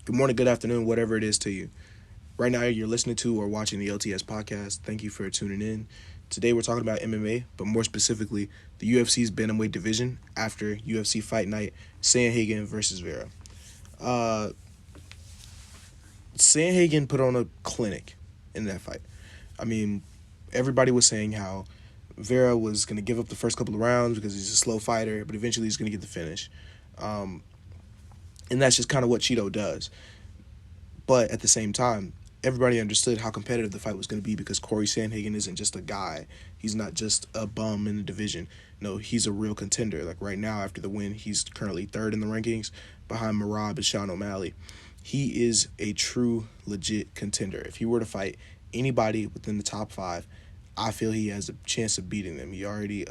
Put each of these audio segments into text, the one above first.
Good morning, good afternoon, whatever it is to you. Right now, you're listening to or watching the LTS podcast. Thank you for tuning in. Today, we're talking about MMA, but more specifically, the UFC's bantamweight division after UFC Fight Night, Sandhagen versus Vera. Uh, Sandhagen put on a clinic in that fight. I mean, everybody was saying how Vera was going to give up the first couple of rounds because he's a slow fighter, but eventually he's going to get the finish. And that's just kind of what Cheeto does. But at the same time, everybody understood how competitive the fight was going to be because Cory Sandhagen isn't just a guy. He's not just a bum in the division. No, he's a real contender. Like right now, after the win, he's currently third in the rankings behind Merab and Sean O'Malley. He is a true, legit contender. If he were to fight anybody within the top five, I feel he has a chance of beating them. He already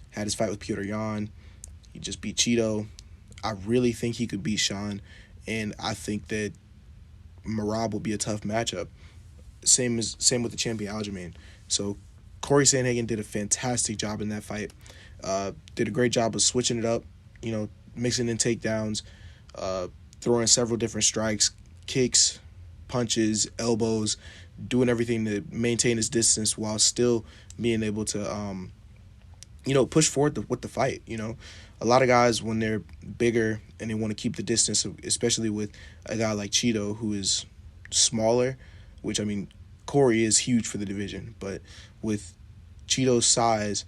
had his fight with Petr Yan. He just beat Cheeto. I really think he could beat Sean, and I think that Merab will be a tough matchup. Same with the champion Aljamain. So Cory Sandhagen did a fantastic job in that fight. Did a great job of switching it up, mixing in takedowns, throwing several different strikes, kicks, punches, elbows, doing everything to maintain his distance while still being able to push forward with the fight. A lot of guys, when they're bigger and they want to keep the distance, especially with a guy like Cheeto, who is smaller, which, Cory is huge for the division, but with Cheeto's size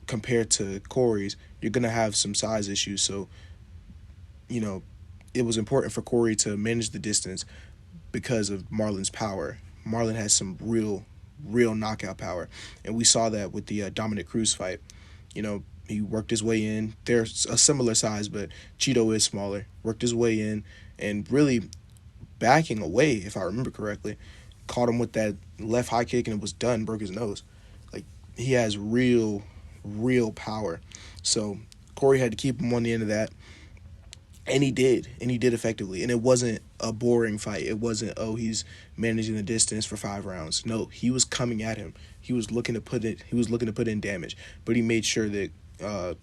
compared to Cory's, you're going to have some size issues. So, it was important for Cory to manage the distance because of Marlon's power. Marlon has some real knockout power, and we saw that with the Dominic Cruz fight. He worked his way in. They're a similar size, but Cheeto is smaller. Worked his way in and really backing away, if I remember correctly, caught him with that left high kick and it was done, broke his nose. Like, he has real power. So Cory had to keep him on the end of that. And he did effectively. And it wasn't a boring fight. It wasn't, he's managing the distance for 5 rounds. No, he was coming at him. He was looking to put in damage, but he made sure that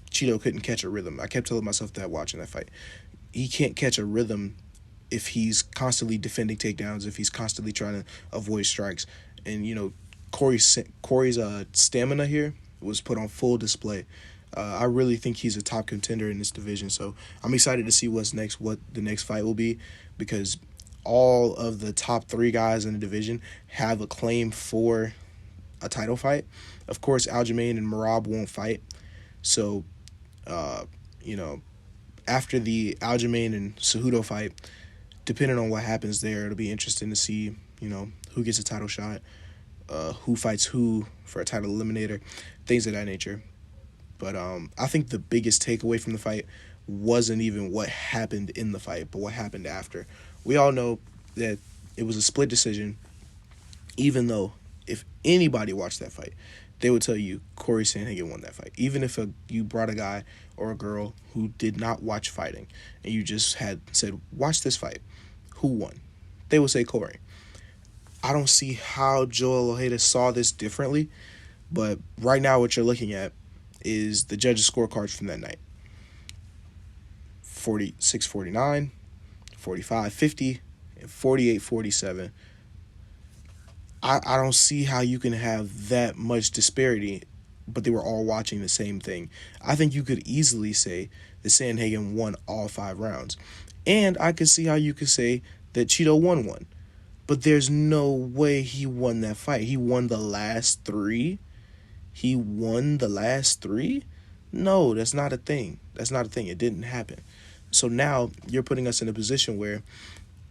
Cheeto couldn't catch a rhythm. I kept telling myself that watching that fight. He can't catch a rhythm if he's constantly defending takedowns, if he's constantly trying to avoid strikes. And, Cory's stamina here was put on full display. I really think he's a top contender in this division. So I'm excited to see what the next fight will be, because all of the top 3 guys in the division have a claim for a title fight. Of course, Aljamain and Merab won't fight. So, after the Aljamain and Cejudo fight, depending on what happens there, it'll be interesting to see, who gets a title shot, who fights who for a title eliminator, things of that nature. But I think the biggest takeaway from the fight wasn't even what happened in the fight, but what happened after. We all know that it was a split decision, even though if anybody watched that fight, they would tell you Cory Sandhagen won that fight. Even if you brought a guy or a girl who did not watch fighting and you just had said, watch this fight, who won? They would say Cory. I don't see how Joel Ojeda saw this differently, but right now what you're looking at is the judges' scorecards from that night. 46-49, 45-50, and 48-47. I don't see how you can have that much disparity, but they were all watching the same thing. I think you could easily say that Sandhagen won all 5 rounds. And I could see how you could say that Cheeto won one. But there's no way he won that fight. He won the last 3? No, that's not a thing. It didn't happen. So now you're putting us in a position where,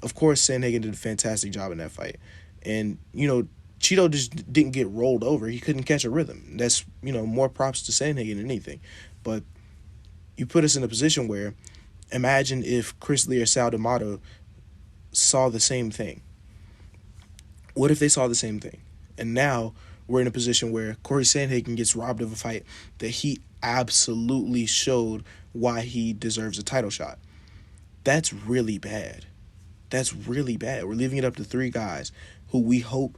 of course, Sandhagen did a fantastic job in that fight. And, Cheeto just didn't get rolled over. He couldn't catch a rhythm. That's, more props to Sandhagen than anything. But you put us in a position where, imagine if Chris Lee or Sal D'Amato saw the same thing. What if they saw the same thing? And now we're in a position where Cory Sandhagen gets robbed of a fight that he absolutely showed why he deserves a title shot. That's really bad. We're leaving it up to 3 guys who we hope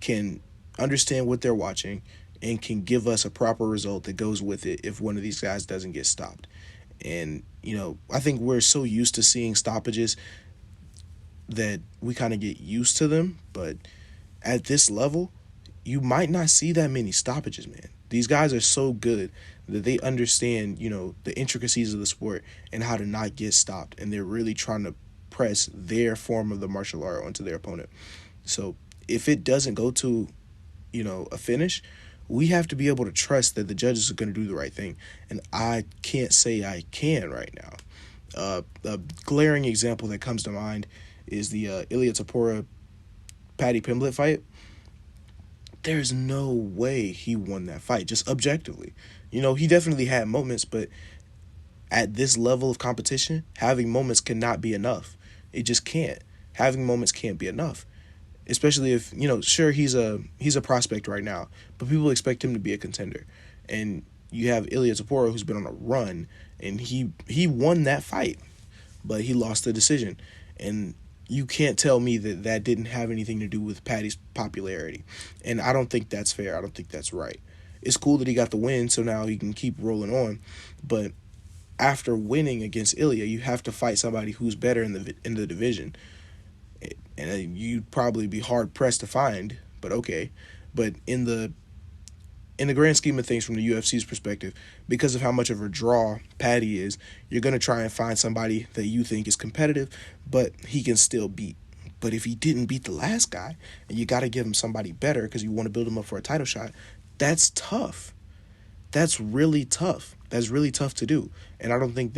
can understand what they're watching and can give us a proper result that goes with it if one of these guys doesn't get stopped. And, I think we're so used to seeing stoppages that we kind of get used to them, but at this level, you might not see that many stoppages, man. These guys are so good that they understand, the intricacies of the sport and how to not get stopped, and they're really trying to press their form of the martial art onto their opponent. So if it doesn't go to, a finish, we have to be able to trust that the judges are going to do the right thing. And I can't say I can right now. A glaring example that comes to mind is the Ilia Topuria Paddy Pimblett fight. There's no way he won that fight, just objectively. He definitely had moments, but at this level of competition, having moments cannot be enough. It just can't. Having moments can't be enough. Especially if, sure, he's a prospect right now, but people expect him to be a contender. And you have Ilia Topuria, who's been on a run, and he won that fight, but he lost the decision. And you can't tell me that that didn't have anything to do with Paddy's popularity. And I don't think that's fair. I don't think that's right. It's cool that he got the win, so now he can keep rolling on. But after winning against Ilia, you have to fight somebody who's better in the division. And you'd probably be hard pressed to find, but okay. But in the grand scheme of things, from the UFC's perspective, because of how much of a draw Paddy is, you're going to try and find somebody that you think is competitive, but he can still beat. But if he didn't beat the last guy, and you got to give him somebody better because you want to build him up for a title shot, that's tough. That's really tough. That's really tough to do. And I don't think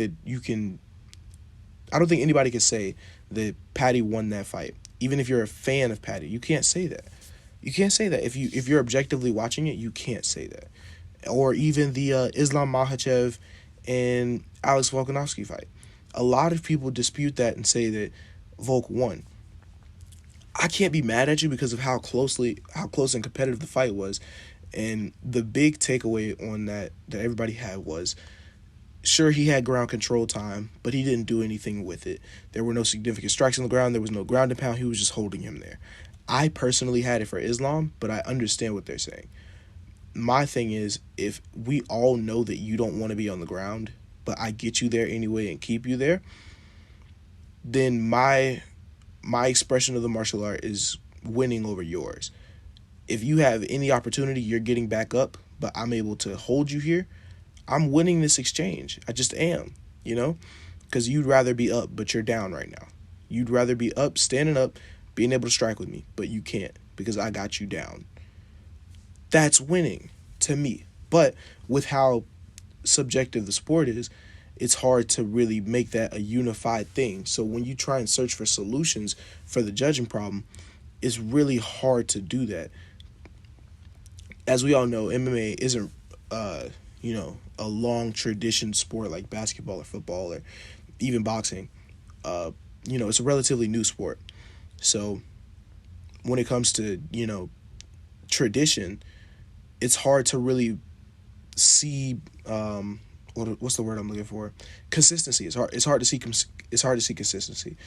anybody can say that Paddy won that fight. Even if you're a fan of Paddy, you can't say that. You can't say that. If you're objectively watching it, you can't say that. Or even the Islam Makhachev and Alex Volkanovski fight. A lot of people dispute that and say that Volk won. I can't be mad at you because of how close and competitive the fight was. And the big takeaway on that everybody had was, sure, he had ground control time, but he didn't do anything with it. There were no significant strikes on the ground. There was no ground and pound. He was just holding him there. I personally had it for Islam, but I understand what they're saying. My thing is, if we all know that you don't want to be on the ground, but I get you there anyway and keep you there, then my expression of the martial art is winning over yours. If you have any opportunity, you're getting back up, but I'm able to hold you here, I'm winning this exchange. I just am, because you'd rather be up, but you're down right now. You'd rather be up, standing up, being able to strike with me, but you can't because I got you down. That's winning to me. But with how subjective the sport is, it's hard to really make that a unified thing. So when you try and search for solutions for the judging problem, it's really hard to do that. As we all know, MMA isn't, a long tradition sport like basketball or football or even boxing. It's a relatively new sport. So when it comes to, tradition, it's hard to really see, what's the word I'm looking for? Consistency. It's hard to see consistency,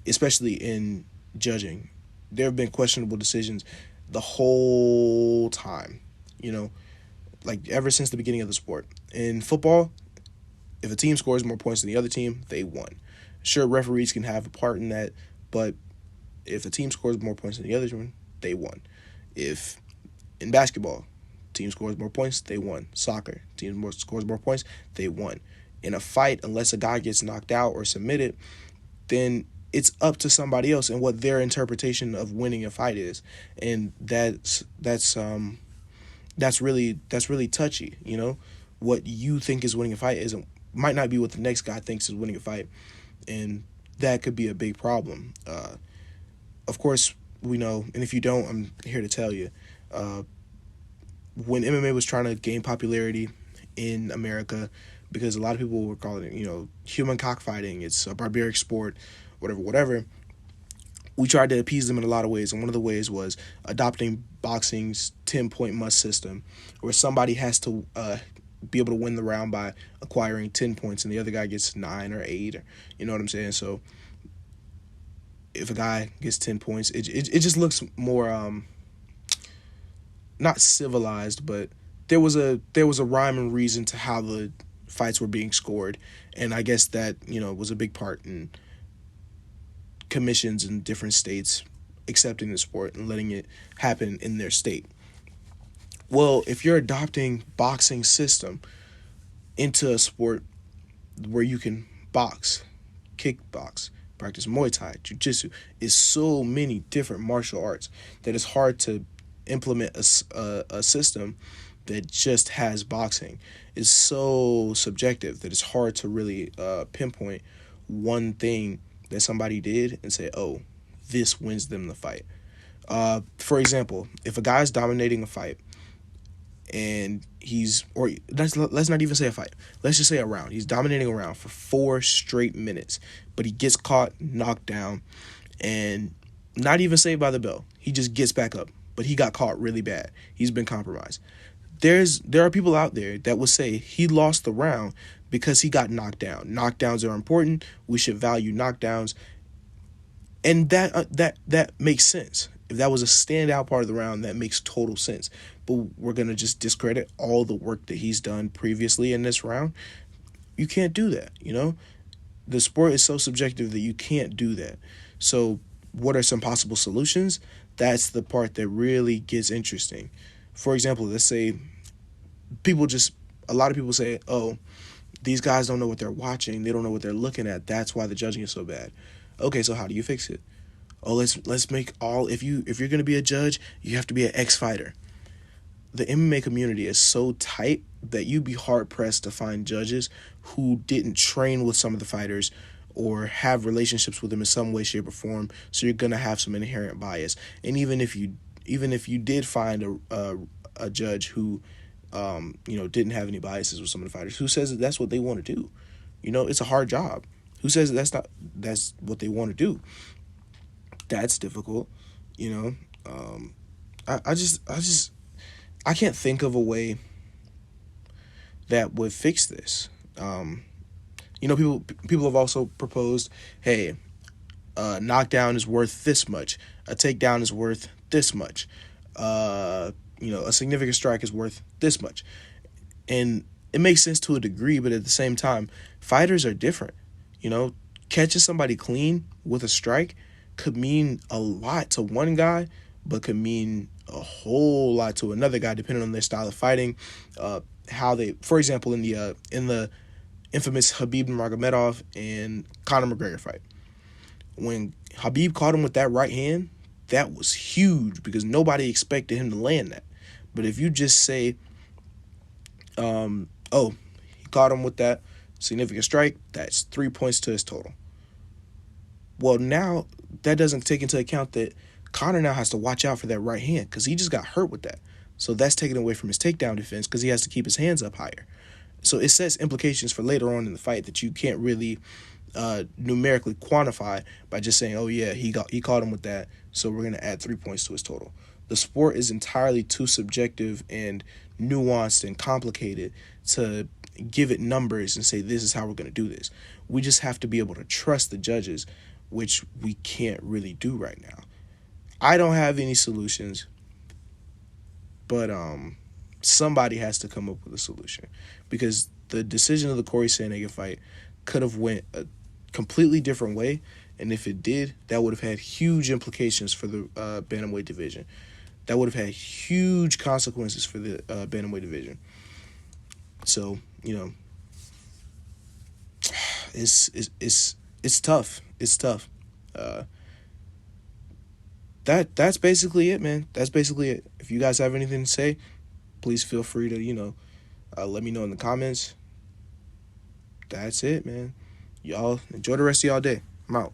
especially in judging. There have been questionable decisions the whole time, like ever since the beginning of the sport. In football, if a team scores more points than the other team, they won. Sure, referees can have a part in that, but if the team scores more points than the other team, they won. If in basketball, team scores more points, they won. Soccer, team scores more points, they won. In a fight, unless a guy gets knocked out or submitted, then it's up to somebody else and what their interpretation of winning a fight is, and that's really touchy. What you think is winning a fight might not be what the next guy thinks is winning a fight, and that could be a big problem. Of course, we know, and if you don't, I'm here to tell you. When MMA was trying to gain popularity in America, because a lot of people were calling it, human cockfighting, it's a barbaric sport, whatever, we tried to appease them in a lot of ways, and one of the ways was adopting boxing's 10-point must system, where somebody has to be able to win the round by acquiring 10 points, and the other guy gets 9 or 8, or, you know what I'm saying? So if a guy gets 10 points, it just looks more not civilized, but there was a rhyme and reason to how the fights were being scored, and I guess that was a big part in commissions in different states accepting the sport and letting it happen in their state. Well, if you're adopting boxing system into a sport where you can box, kickbox, practice Muay Thai, Jiu-Jitsu, is so many different martial arts that it's hard to implement a system that just has boxing. It's so subjective that it's hard to really pinpoint one thing that somebody did and say, oh, this wins them the fight. For example, if a guy's dominating a fight and let's not even say a fight. Let's just say a round. He's dominating a round for 4 straight minutes, but he gets caught, knocked down, and not even saved by the bell. He just gets back up, but he got caught really bad. He's been compromised. There are people out there that will say he lost the round because he got knocked down. Knockdowns are important. We should value knockdowns, and that makes sense. If that was a standout part of the round, that makes total sense. But we're going to just discredit all the work that he's done previously in this round. You can't do that, you know? The sport is so subjective that you can't do that. So what are some possible solutions? That's the part that really gets interesting. For example, let's say a lot of people say, oh, these guys don't know what they're watching. They don't know what they're looking at. That's why the judging is so bad. Okay, so how do you fix it? Oh, let's make if you're gonna be a judge, you have to be an ex-fighter. The MMA community is so tight that you'd be hard pressed to find judges who didn't train with some of the fighters or have relationships with them in some way, shape, or form. So you're gonna have some inherent bias. And even if you did find a judge who didn't have any biases with some of the fighters, who says that that's what they want to do? It's a hard job. Who says that's what they want to do? That's difficult, I can't think of a way that would fix this. People have also proposed, hey, a knockdown is worth this much, a takedown is worth this much, a significant strike is worth this much, and it makes sense to a degree, but at the same time, fighters are different. Catching somebody clean with a strike could mean a lot to one guy, but could mean a whole lot to another guy, depending on their style of fighting. For example, in the infamous Khabib Nurmagomedov and Conor McGregor fight, when Khabib caught him with that right hand, that was huge because nobody expected him to land that. But if you just say, he caught him with that significant strike, that's 3 points to his total. Well, now that doesn't take into account that Conor now has to watch out for that right hand because he just got hurt with that. So that's taken away from his takedown defense because he has to keep his hands up higher. So it sets implications for later on in the fight that you can't really numerically quantify by just saying, oh yeah, he caught him with that, so we're going to add 3 points to his total. The sport is entirely too subjective and nuanced and complicated to give it numbers and say this is how we're going to do this. We just have to be able to trust the judges, which we can't really do right now. I don't have any solutions, but somebody has to come up with a solution because the decision of the Cory Sandhagen fight could have went a completely different way, and if it did, that would have had huge implications for the bantamweight division. That would have had huge consequences for the bantamweight division. So it's tough. It's tough. That's basically it, man. That's basically it. If you guys have anything to say, please feel free to let me know in the comments. That's it, man. Y'all enjoy the rest of y'all day. I'm out.